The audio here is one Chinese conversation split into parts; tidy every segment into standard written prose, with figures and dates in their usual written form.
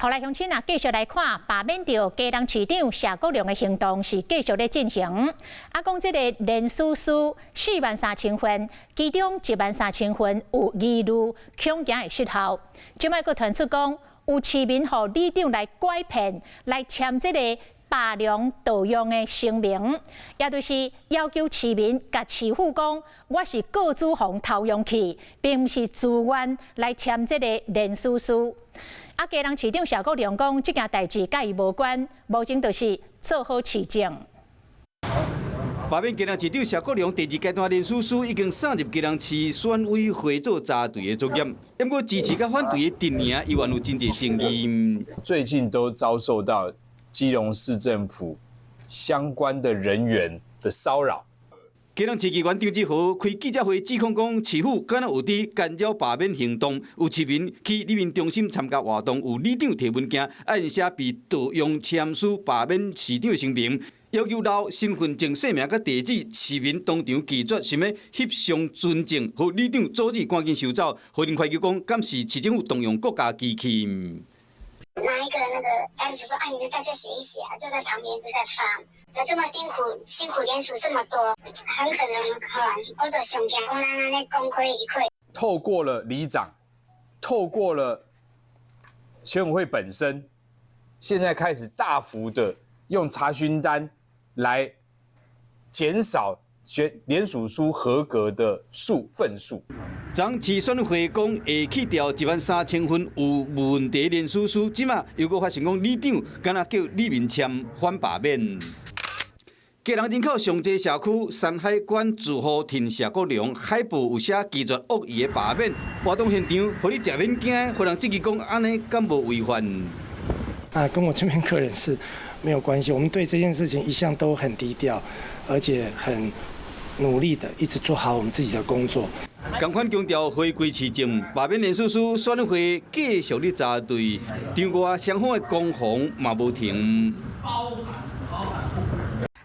后来乡亲继续来看罢免掉嘉南市长谢国良的行动是继续咧进行。讲这个连署书43000份，其中13000份有疑虑，恐惊会失效。即摆佫传出讲有市民互里长来拐骗，来签这个罢良盗用的声明，也就是要求市民甲市府讲，我是告资房偷用去，并毋是自愿来签这个连署书。嘉南市长谢国良讲，这件代志甲伊无关，无情就是做好市政。罢免嘉南市长谢国良第2阶段连署书已经送入嘉南市选委会做查对的作业，不过支持甲反对的阵营依然有真侪争议。最近都遭受到基隆市政府相关的人员的骚扰。嘉南市议员张志豪开记者会指控讲，市府敢若有伫干扰罢免行动，有市民去里面中心参加活动，有里长摕文件按写被盗用签署罢免市长的声明，要求留身份证姓名甲地址，市民当场拒绝，想要翕相尊正，互里长阻止赶紧收走。法庭会议讲，敢是市政府动用国家机器。拿一个那个单子说，你们大家写一写啊，就在旁边就在发。那这么辛苦联署这么多，很可能我的想惊，我咱那功亏一篑。透过了里长，透过了选委会本身，现在开始大幅的用查询单来减少联署书合格的份数。昨市选会讲会去掉13000份有问题连署书，即马又搁发现讲里长敢若叫里面签反罢免。嘉南人口上济社区山海关住户挺谢国良，海报有写拒绝恶意的罢免，活动现场，互你食免惊，互人质疑讲安尼敢无违反？跟我这边个人是没有关系，我们对这件事情一向都很低调，而且很努力的一直做好我们自己的工作。同款强调回归市政，罢免连署书选委会继续咧查对，场外双方的攻防嘛无停。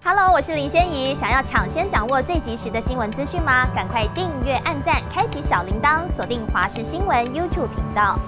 Hello， 我是林仙怡。想要抢先掌握最及时的新闻资讯吗？赶快订阅、按赞、开启小铃铛，锁定华视新闻 YouTube 频道。